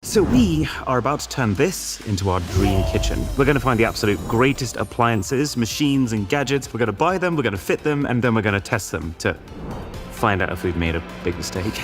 So we are about to turn this into our dream kitchen. We're going to find the absolute greatest appliances, machines and gadgets. We're going to buy them, we're going to fit them, and then we're going to test them to find out if we've made a big mistake.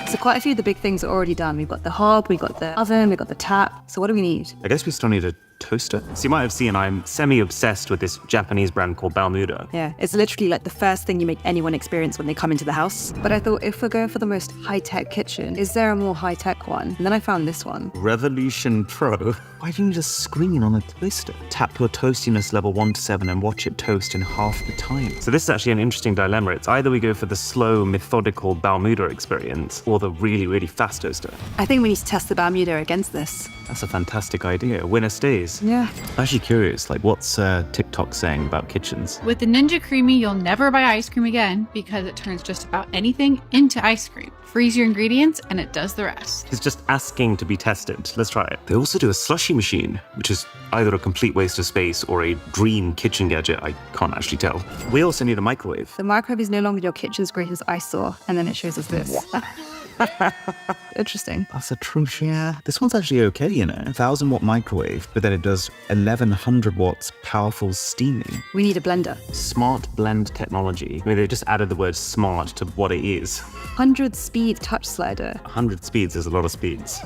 So quite a few of the big things are already done. We've got the hob, we've got the oven, we've got the tap. So what do we need? I guess we still need a toaster. So you might have seen I'm semi-obsessed with this Japanese brand called Balmuda. Yeah, it's literally like the first thing you make anyone experience when they come into the house. But I thought if we're going for the most high-tech kitchen, is there a more high-tech one? And then I found this one. Revolution Pro. Why don't you need a screen on a toaster? Tap your toastiness level 1 to 7 and watch it toast in half the time. So this is actually an interesting dilemma. It's either we go for the slow, methodical Balmuda experience or the really, really fast toaster. I think we need to test the Balmuda against this. That's a fantastic idea. Winner stays. Yeah. I'm actually curious, what's TikTok saying about kitchens? With the Ninja Creami, you'll never buy ice cream again because it turns just about anything into ice cream. Freeze your ingredients and it does the rest. It's just asking to be tested. Let's try it. They also do a slushy machine, which is either a complete waste of space or a dream kitchen gadget. I can't actually tell. We also need a microwave. The microwave is no longer your kitchen's greatest eyesore, and then it shows us this. Interesting. That's a true share. This one's actually okay, 1,000-watt microwave, but then it does 1,100 watts powerful steaming. We need a blender. Smart blend technology. I mean, they just added the word smart to what it is. 100 speed touch slider. 100 speeds is a lot of speeds.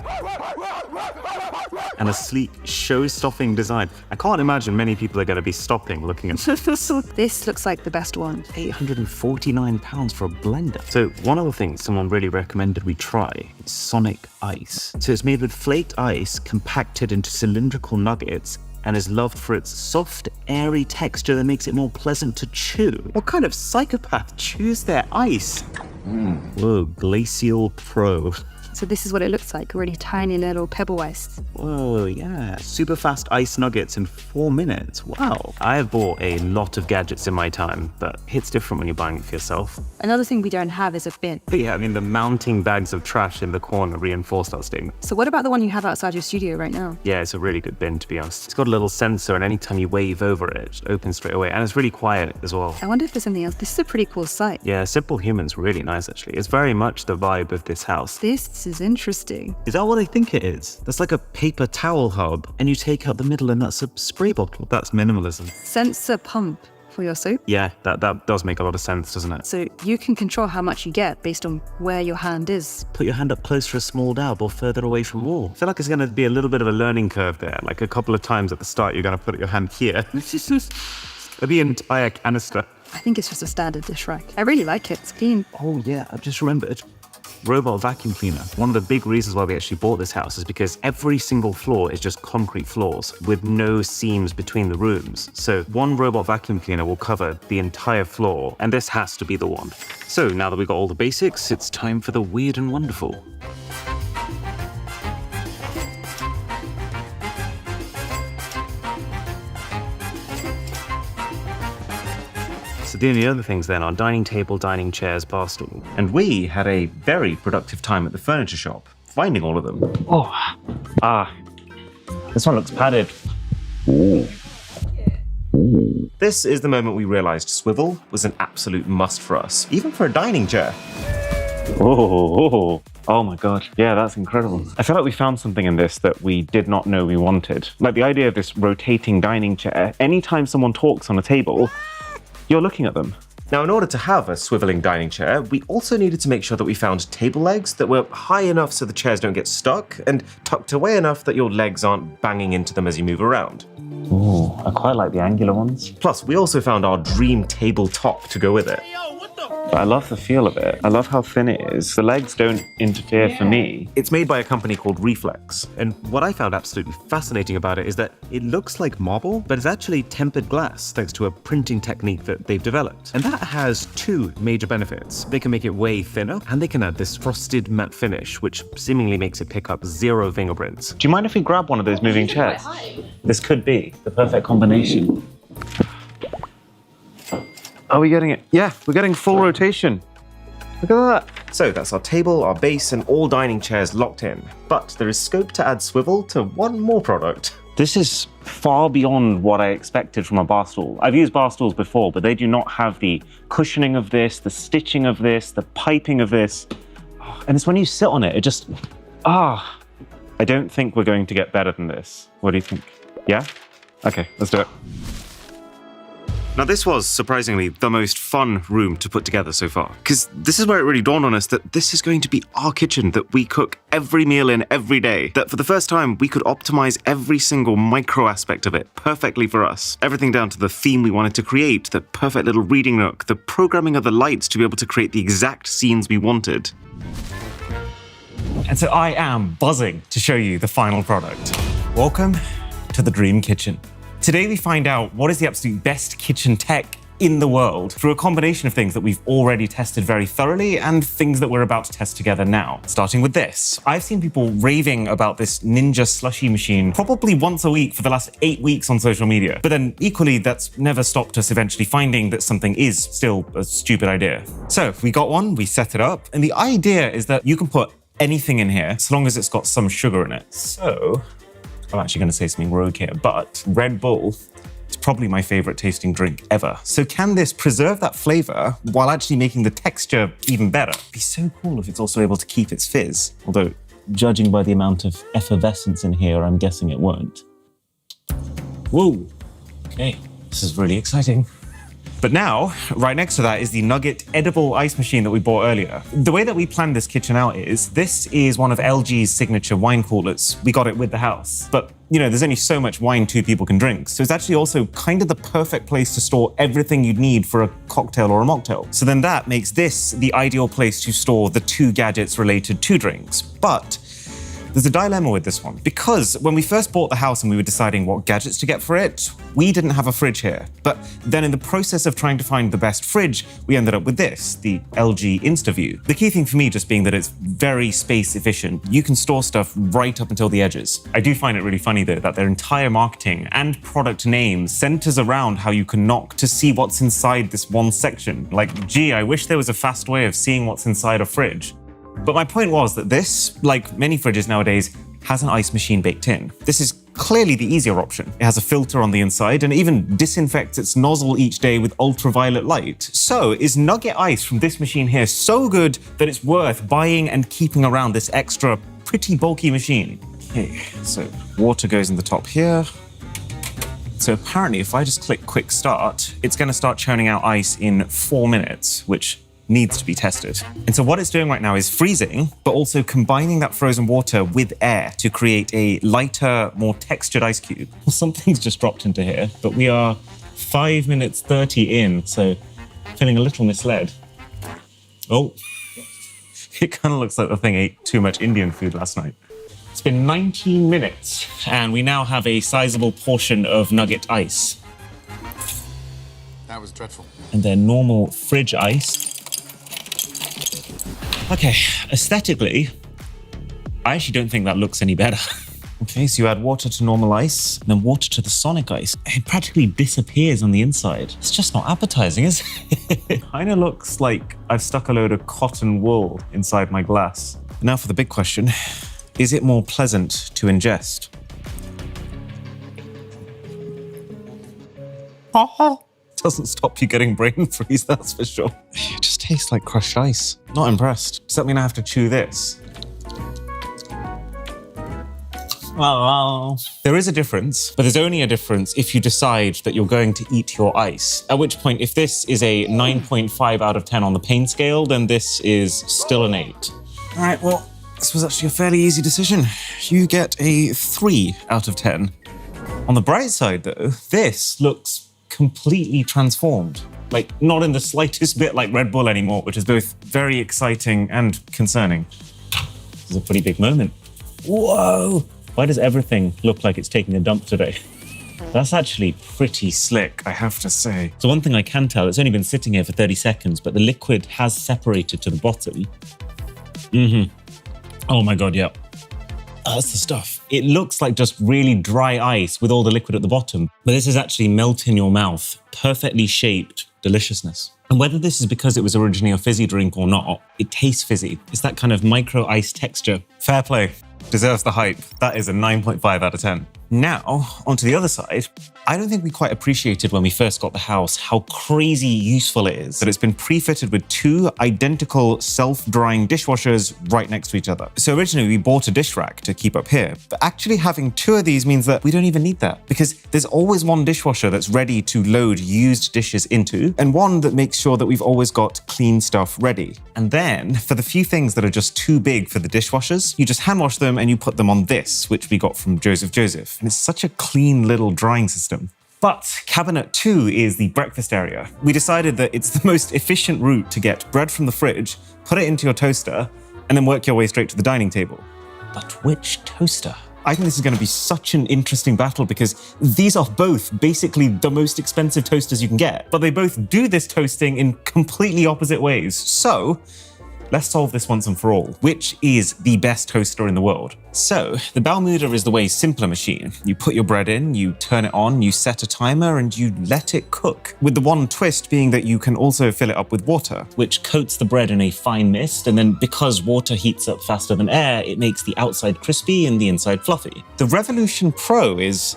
And a sleek, show-stopping design. I can't imagine many people are going to be stopping looking at this. This looks like the best one. £849 for a blender. So one of the things someone really recommended we try is Sonic Ice. So it's made with flaked ice compacted into cylindrical nuggets and is loved for its soft, airy texture that makes it more pleasant to chew. What kind of psychopath chews their ice? Whoa, Glacial Pro. So this is what it looks like, really tiny little pebble ice. Whoa, yeah. Super fast ice nuggets in 4 minutes. Wow. I have bought a lot of gadgets in my time, but it's different when you're buying it for yourself. Another thing we don't have is a bin. But yeah, I mean, the mounting bags of trash in the corner reinforce that statement. So what about the one you have outside your studio right now? Yeah, it's a really good bin, to be honest. It's got a little sensor, and anytime you wave over it, it opens straight away. And it's really quiet as well. I wonder if there's something else. This is a pretty cool site. Yeah, Simple Human's really nice, actually. It's very much the vibe of this house. This is interesting. Is that what I think it is? That's like a paper towel hub, and you take out the middle, and that's a spray bottle. That's minimalism. Sensor pump for your soap. Yeah, that does make a lot of sense, doesn't it? So you can control how much you get based on where your hand is. Put your hand up close for a small dab or further away from wall. I feel like it's going to be a little bit of a learning curve there. Like a couple of times at the start, you're going to put your hand here. The entire canister. I think it's just a standard dish rack. I really like it. It's clean. Oh yeah, I've just remembered. Robot vacuum cleaner. One of the big reasons why we actually bought this house is because every single floor is just concrete floors with no seams between the rooms. So one robot vacuum cleaner will cover the entire floor, and this has to be the one. So now that we've got all the basics, it's time for the weird and wonderful. So the only other things then are dining table, dining chairs, bar stool. And we had a very productive time at the furniture shop, finding all of them. This one looks padded. Ooh. This is the moment we realized swivel was an absolute must for us, even for a dining chair. Oh my God. Yeah, that's incredible. I feel like we found something in this that we did not know we wanted. Like the idea of this rotating dining chair. Anytime someone talks on a table, you're looking at them. Now, in order to have a swiveling dining chair, we also needed to make sure that we found table legs that were high enough so the chairs don't get stuck and tucked away enough that your legs aren't banging into them as you move around. Ooh, I quite like the angular ones. Plus, we also found our dream tabletop to go with it. But I love the feel of it. I love how thin it is. The legs don't interfere for me. It's made by a company called Reflex. And what I found absolutely fascinating about it is that it looks like marble, but it's actually tempered glass thanks to a printing technique that they've developed. And that has two major benefits. They can make it way thinner, and they can add this frosted matte finish, which seemingly makes it pick up 0 fingerprints. Do you mind if we grab one of those moving chairs? This could be the perfect combination. Are we getting it? Yeah, we're getting full rotation. Look at that. So that's our table, our base, and all dining chairs locked in. But there is scope to add swivel to one more product. This is far beyond what I expected from a bar stool. I've used bar stools before, but they do not have the cushioning of this, the stitching of this, the piping of this. And it's when you sit on it, it just, I don't think we're going to get better than this. What do you think? Yeah? Okay, let's do it. Now, this was, surprisingly, the most fun room to put together so far, because this is where it really dawned on us that this is going to be our kitchen that we cook every meal in every day, that for the first time, we could optimize every single micro aspect of it perfectly for us. Everything down to the theme we wanted to create, the perfect little reading nook, the programming of the lights to be able to create the exact scenes we wanted. And so I am buzzing to show you the final product. Welcome to the Dream Kitchen. Today we find out what is the absolute best kitchen tech in the world through a combination of things that we've already tested very thoroughly and things that we're about to test together now. Starting with this. I've seen people raving about this Ninja slushy machine probably once a week for the last 8 weeks on social media. But then equally, that's never stopped us eventually finding that something is still a stupid idea. So we got one, we set it up, and the idea is that you can put anything in here so long as it's got some sugar in it. So I'm actually going to say something rogue here, but Red Bull is probably my favorite tasting drink ever. So can this preserve that flavor while actually making the texture even better? It'd be so cool if it's also able to keep its fizz. Although, judging by the amount of effervescence in here, I'm guessing it won't. Whoa, okay, this is really exciting. But now, right next to that is the Nugget edible ice machine that we bought earlier. The way that we planned this kitchen out is, this is one of LG's signature wine coolers. We got it with the house. But, you know, there's only so much wine 2 people can drink. So it's actually also kind of the perfect place to store everything you'd need for a cocktail or a mocktail. So then that makes this the ideal place to store the 2 gadgets related to drinks. But there's a dilemma with this one, because when we first bought the house and we were deciding what gadgets to get for it, we didn't have a fridge here. But then in the process of trying to find the best fridge, we ended up with this, the LG InstaView. The key thing for me just being that it's very space efficient. You can store stuff right up until the edges. I do find it really funny though that their entire marketing and product name centers around how you can knock to see what's inside this one section. Like, gee, I wish there was a fast way of seeing what's inside a fridge. But my point was that this, like many fridges nowadays, has an ice machine baked in. This is clearly the easier option. It has a filter on the inside and even disinfects its nozzle each day with ultraviolet light. So is Nugget Ice from this machine here so good that it's worth buying and keeping around this extra pretty bulky machine? Okay, so water goes in the top here. So apparently if I just click quick start, it's gonna start churning out ice in 4 minutes, which needs to be tested. And so what it's doing right now is freezing, but also combining that frozen water with air to create a lighter, more textured ice cube. Well, something's just dropped into here, but we are 5 minutes 30 in, so feeling a little misled. Oh, it kind of looks like the thing ate too much Indian food last night. It's been 19 minutes, and we now have a sizable portion of Nugget Ice. That was dreadful. And then normal fridge ice. Okay, aesthetically, I actually don't think that looks any better. Okay, so you add water to normal ice, and then water to the Sonic Ice. It practically disappears on the inside. It's just not appetizing, is it? It kind of looks like I've stuck a load of cotton wool inside my glass. Now for the big question, is it more pleasant to ingest? Doesn't stop you getting brain freeze, that's for sure. It just tastes like crushed ice. Not impressed. Does that mean I have to chew this? There is a difference, but there's only a difference if you decide that you're going to eat your ice. At which point, if this is a 9.5 out of 10 on the pain scale, then this is still an 8. All right, well, this was actually a fairly easy decision. You get a 3 out of 10. On the bright side, though, this looks completely transformed. Like, not in the slightest bit like Red Bull anymore, which is both very exciting and concerning. This is a pretty big moment. Whoa! Why does everything look like it's taking a dump today? That's actually pretty slick, I have to say. So one thing I can tell, it's only been sitting here for 30 seconds, but the liquid has separated to the bottom. Oh my God, yeah. That's the stuff. It looks like just really dry ice with all the liquid at the bottom, but this is actually melt in your mouth, perfectly shaped deliciousness. And whether this is because it was originally a fizzy drink or not, it tastes fizzy. It's that kind of micro ice texture. Fair play. Deserves the hype. That is a 9.5 out of 10. Now, onto the other side, I don't think we quite appreciated when we first got the house how crazy useful it is that it's been pre-fitted with 2 identical self-drying dishwashers right next to each other. So originally we bought a dish rack to keep up here, but actually having 2 of these means that we don't even need that because there's always one dishwasher that's ready to load used dishes into and one that makes sure that we've always got clean stuff ready. And then for the few things that are just too big for the dishwashers, you just hand wash them and you put them on this, which we got from Joseph. And it's such a clean little drying system. But cabinet 2 is the breakfast area. We decided that it's the most efficient route to get bread from the fridge, put it into your toaster, and then work your way straight to the dining table. But which toaster? I think this is going to be such an interesting battle because these are both basically the most expensive toasters you can get, but they both do this toasting in completely opposite ways. So let's solve this once and for all. Which is the best toaster in the world? So, the Balmuda is the way simpler machine. You put your bread in, you turn it on, you set a timer, and you let it cook. With the one twist being that you can also fill it up with water, which coats the bread in a fine mist, and then because water heats up faster than air, it makes the outside crispy and the inside fluffy. The Revolution Pro is,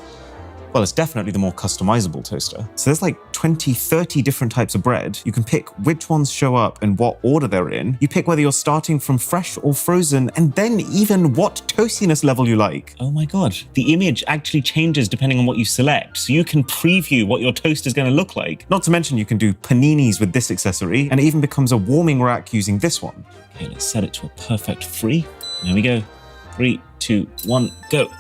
well, it's definitely the more customizable toaster. So there's like 20, 30 different types of bread. You can pick which ones show up and what order they're in. You pick whether you're starting from fresh or frozen, and then even what toastiness level you like. Oh my God. The image actually changes depending on what you select. So you can preview what your toast is going to look like. Not to mention you can do paninis with this accessory, and it even becomes a warming rack using this one. Okay, let's set it to a perfect 3. There we go. 3, 2, 1, go.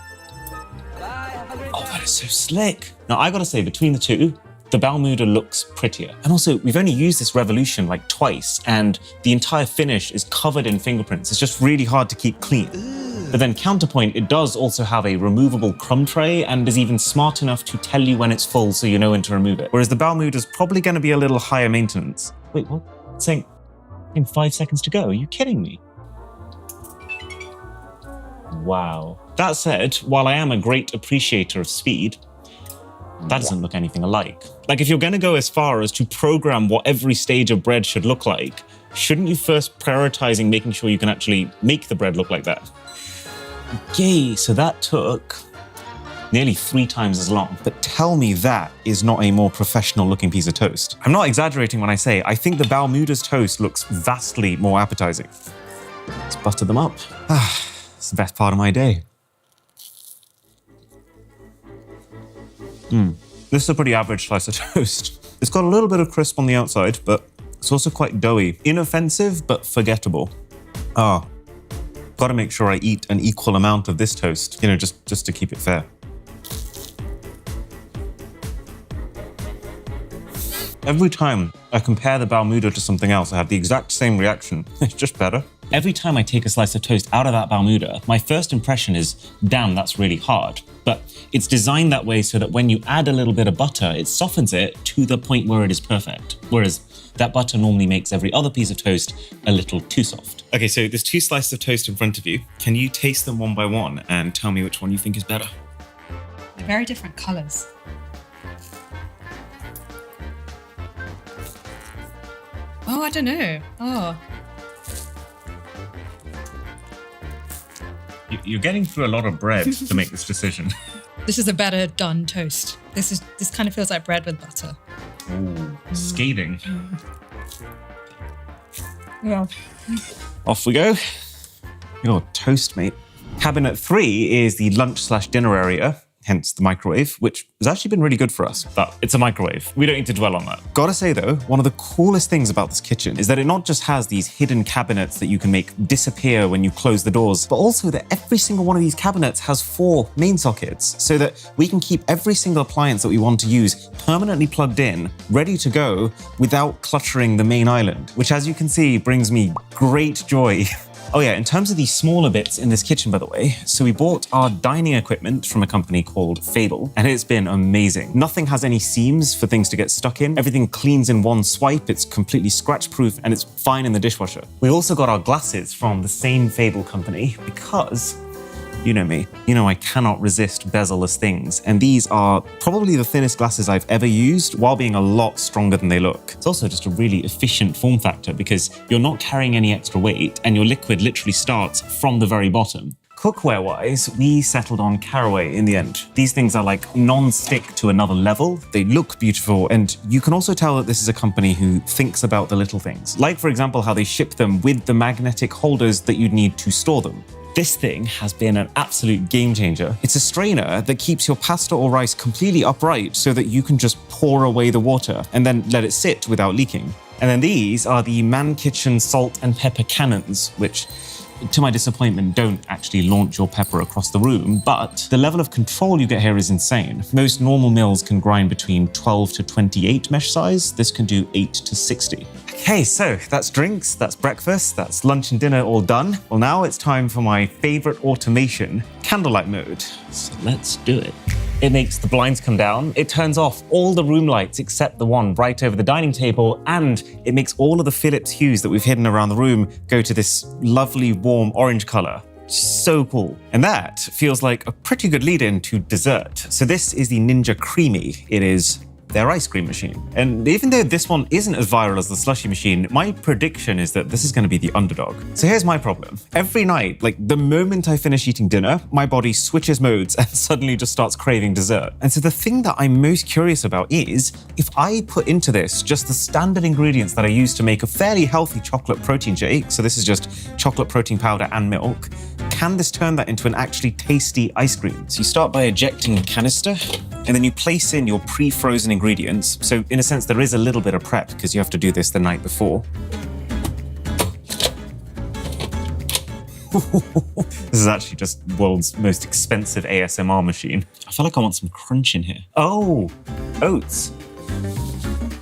Oh, that is so slick. Now, I gotta say, between the two, the Balmuda looks prettier. And also, we've only used this Revolution like twice, and the entire finish is covered in fingerprints. It's just really hard to keep clean. But then counterpoint, it does also have a removable crumb tray and is even smart enough to tell you when it's full so you know when to remove it. Whereas the Balmuda's probably gonna be a little higher maintenance. Wait, what? It's saying 5 seconds to go. Are you kidding me? Wow. That said, while I am a great appreciator of speed, that doesn't look anything alike. Like, if you're going to go as far as to program what every stage of bread should look like, shouldn't you first prioritizing making sure you can actually make the bread look like that? Okay, so that took nearly 3 times as long. But tell me that is not a more professional looking piece of toast. I'm not exaggerating when I say I think the Balmuda's toast looks vastly more appetizing. Let's butter them up. It's the best part of my day. This is a pretty average slice of toast. It's got a little bit of crisp on the outside, but it's also quite doughy. Inoffensive, but forgettable. Gotta make sure I eat an equal amount of this toast, just to keep it fair. Every time I compare the Balmuda to something else, I have the exact same reaction. It's just better. Every time I take a slice of toast out of that Balmuda, my first impression is, damn, that's really hard. But it's designed that way so that when you add a little bit of butter, it softens it to the point where it is perfect. Whereas that butter normally makes every other piece of toast a little too soft. Okay, so there's 2 slices of toast in front of you. Can you taste them one by one and tell me which one you think is better? They're very different colors. Oh, I don't know. You're getting through a lot of bread to make this decision. This is a better done toast. This kind of feels like bread with butter. Ooh, scathing. Yeah. Off we go. Your toast, mate. Cabinet 3 is the lunch/dinner area, hence the microwave, which has actually been really good for us, but it's a microwave. We don't need to dwell on that. Gotta say though, one of the coolest things about this kitchen is that it not just has these hidden cabinets that you can make disappear when you close the doors, but also that every single one of these cabinets has 4 main sockets so that we can keep every single appliance that we want to use permanently plugged in, ready to go without cluttering the main island, which as you can see brings me great joy. Oh yeah, in terms of the smaller bits in this kitchen, by the way, so we bought our dining equipment from a company called Fable, and it's been amazing. Nothing has any seams for things to get stuck in. Everything cleans in one swipe. It's completely scratch-proof, and it's fine in the dishwasher. We also got our glasses from the same Fable company because, you know me, I cannot resist bezel-less things, and these are probably the thinnest glasses I've ever used while being a lot stronger than they look. It's also just a really efficient form factor because you're not carrying any extra weight and your liquid literally starts from the very bottom. Cookware-wise, we settled on Caraway in the end. These things are like non-stick to another level. They look beautiful, and you can also tell that this is a company who thinks about the little things. Like, for example, how they ship them with the magnetic holders that you'd need to store them. This thing has been an absolute game changer. It's a strainer that keeps your pasta or rice completely upright so that you can just pour away the water and then let it sit without leaking. And then these are the Man Kitchen salt and pepper cannons, which, to my disappointment, don't actually launch your pepper across the room, but the level of control you get here is insane. Most normal mills can grind between 12 to 28 mesh size. This can do 8 to 60. Okay, so that's drinks, that's breakfast, that's lunch and dinner all done. Well, now it's time for my favorite automation, candlelight mode. So let's do it. It makes the blinds come down, it turns off all the room lights except the one right over the dining table, and it makes all of the Philips hues that we've hidden around the room go to this lovely warm orange color. So cool. And that feels like a pretty good lead-in to dessert. So this is the Ninja Creamy. It is their ice cream machine. And even though this one isn't as viral as the slushy machine, my prediction is that this is going to be the underdog. So here's my problem. Every night, like the moment I finish eating dinner, my body switches modes and suddenly just starts craving dessert. And so the thing that I'm most curious about is, if I put into this just the standard ingredients that I use to make a fairly healthy chocolate protein shake, so this is just chocolate protein powder and milk, can this turn that into an actually tasty ice cream? So you start by ejecting a canister, and then you place in your pre-frozen ingredients. So in a sense, there is a little bit of prep because you have to do this the night before. This is actually just the world's most expensive ASMR machine. I feel like I want some crunch in here. Oh, oats.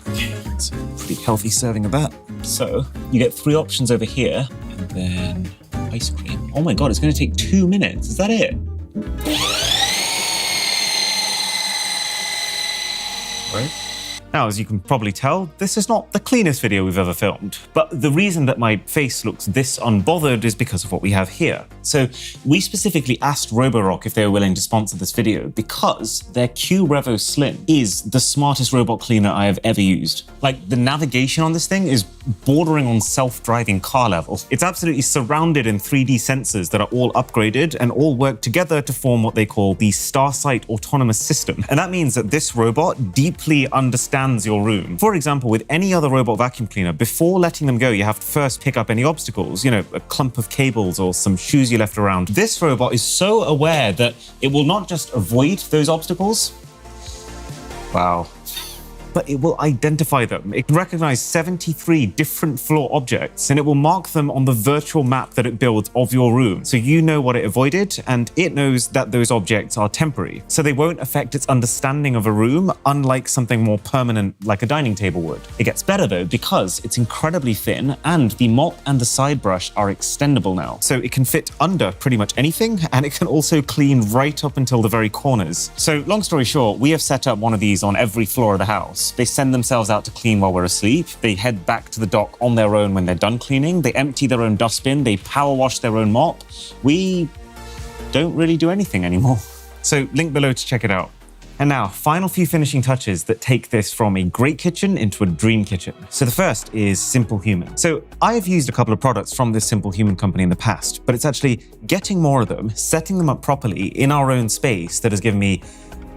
Okay, that's a pretty healthy serving of that. So you get 3 options over here, and then ice cream. Oh my God, it's gonna take 2 minutes. Is that it? Right. Now, as you can probably tell, this is not the cleanest video we've ever filmed, but the reason that my face looks this unbothered is because of what we have here. So we specifically asked Roborock if they were willing to sponsor this video because their Q Revo Slim is the smartest robot cleaner I have ever used. Like, the navigation on this thing is bordering on self-driving car level. It's absolutely surrounded in 3D sensors that are all upgraded and all work together to form what they call the Starsight Autonomous System. And that means that this robot deeply understands your room. For example, with any other robot vacuum cleaner, before letting them go, you have to first pick up any obstacles, you know, a clump of cables or some shoes you left around. This robot is so aware that it will not just avoid those obstacles. Wow. But it will identify them. It can recognize 73 different floor objects, and it will mark them on the virtual map that it builds of your room. So you know what it avoided, and it knows that those objects are temporary. So they won't affect its understanding of a room, unlike something more permanent like a dining table would. It gets better though, because it's incredibly thin, and the mop and the side brush are extendable now. So it can fit under pretty much anything, and it can also clean right up until the very corners. So long story short, we have set up one of these on every floor of the house. They send themselves out to clean while we're asleep. They head back to the dock on their own when they're done cleaning. They empty their own dustbin. They power wash their own mop. We don't really do anything anymore. So link below to check it out. And now, final few finishing touches that take this from a great kitchen into a dream kitchen. So the first is Simple Human. So I've used a couple of products from this Simple Human company in the past, but it's actually getting more of them, setting them up properly in our own space that has given me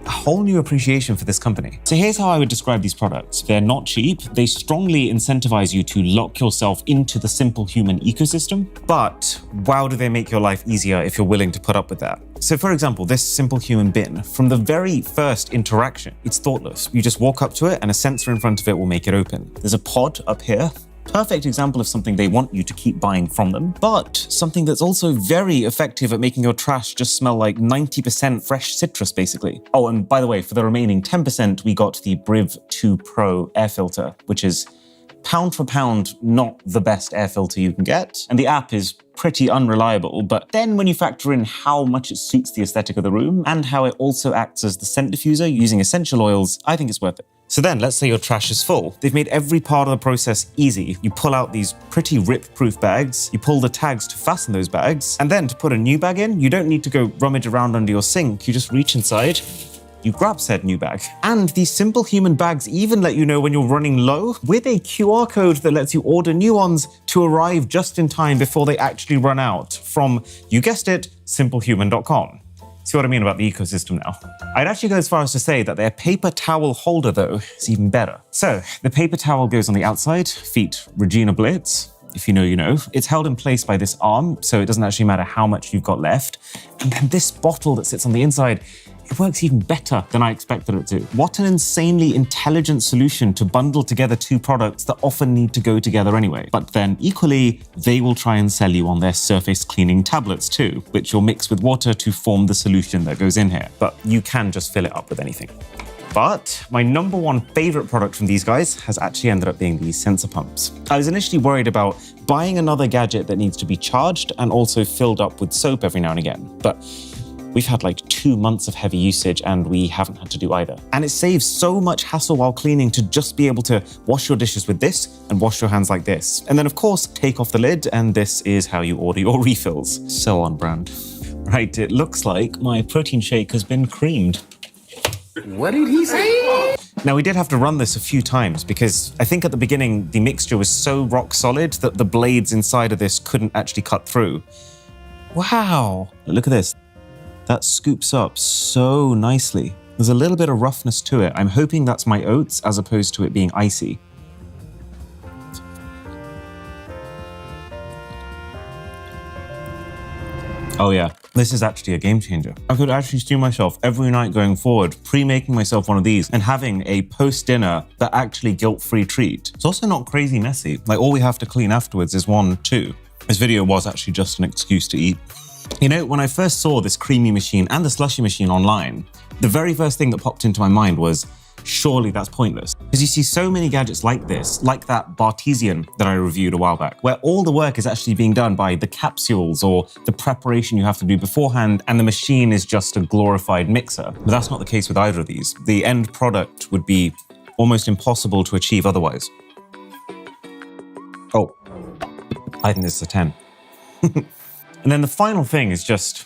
a whole new appreciation for this company. So here's how I would describe these products. They're not cheap. They strongly incentivize you to lock yourself into the Simple Human ecosystem. But wow, do they make your life easier if you're willing to put up with that. So for example, this Simple Human bin, from the very first interaction, it's thoughtless. You just walk up to it and a sensor in front of it will make it open. There's a pod up here. Perfect example of something they want you to keep buying from them, but something that's also very effective at making your trash just smell like 90% fresh citrus, basically. Oh, and by the way, for the remaining 10%, we got the Briv 2 Pro air filter, which is pound for pound not the best air filter you can get. And the app is pretty unreliable, but then when you factor in how much it suits the aesthetic of the room and how it also acts as the scent diffuser using essential oils, I think it's worth it. So then, let's say your trash is full. They've made every part of the process easy. You pull out these pretty rip-proof bags, you pull the tags to fasten those bags, and then to put a new bag in, you don't need to go rummage around under your sink. You just reach inside, you grab said new bag. And these Simple Human bags even let you know when you're running low with a QR code that lets you order new ones to arrive just in time before they actually run out from, you guessed it, simplehuman.com. See what I mean about the ecosystem now? I'd actually go as far as to say that their paper towel holder, though, is even better. So, the paper towel goes on the outside, feet Regina Blitz. If you know, you know. It's held in place by this arm, so it doesn't actually matter how much you've got left. And then this bottle that sits on the inside, it works even better than I expected it to. What an insanely intelligent solution to bundle together two products that often need to go together anyway. But then equally, they will try and sell you on their surface cleaning tablets too, which you'll mix with water to form the solution that goes in here. But you can just fill it up with anything. But my number one favorite product from these guys has actually ended up being these sensor pumps. I was initially worried about buying another gadget that needs to be charged and also filled up with soap every now and again. But we've had like 2 months of heavy usage and we haven't had to do either. And it saves so much hassle while cleaning to just be able to wash your dishes with this and wash your hands like this. And then of course, take off the lid and this is how you order your refills. So on brand. Right, it looks like my protein shake has been creamed. What did he say? Now, we did have to run this a few times because I think at the beginning, the mixture was so rock solid that the blades inside of this couldn't actually cut through. Wow, look at this. That scoops up so nicely. There's a little bit of roughness to it. I'm hoping that's my oats as opposed to it being icy. Oh yeah, this is actually a game changer. I could actually see myself every night going forward, pre-making myself one of these and having a post-dinner but actually guilt-free treat. It's also not crazy messy. Like all we have to clean afterwards is 1, 2. This video was actually just an excuse to eat. You know, when I first saw this creamy machine and the slushy machine online, the very first thing that popped into my mind was, surely that's pointless. Because you see so many gadgets like this, like that Bartesian that I reviewed a while back, where all the work is actually being done by the capsules or the preparation you have to do beforehand, and the machine is just a glorified mixer. But that's not the case with either of these. The end product would be almost impossible to achieve otherwise. Oh, I think this is a 10. And then the final thing is just,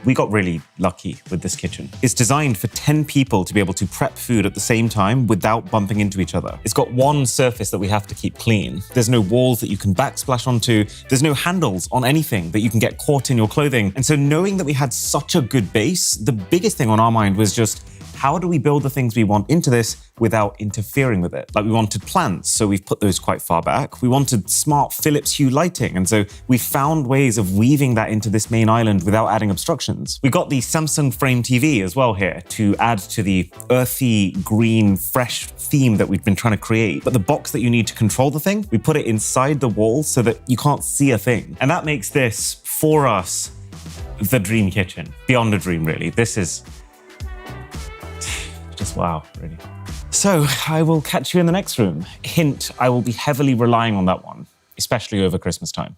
we got really lucky with this kitchen. It's designed for 10 people to be able to prep food at the same time without bumping into each other. It's got one surface that we have to keep clean. There's no walls that you can backsplash onto. There's no handles on anything that you can get caught in your clothing. And so knowing that we had such a good base, the biggest thing on our mind was just, how do we build the things we want into this without interfering with it? Like we wanted plants, so we've put those quite far back. We wanted smart Philips Hue lighting, and so we found ways of weaving that into this main island without adding obstructions. We got the Samsung Frame TV as well here to add to the earthy, green, fresh theme that we've been trying to create. But the box that you need to control the thing, we put it inside the wall so that you can't see a thing. And that makes this, for us, the dream kitchen. Beyond a dream, really. This is just wow, really. So I will catch you in the next room. Hint, I will be heavily relying on that one, especially over Christmas time.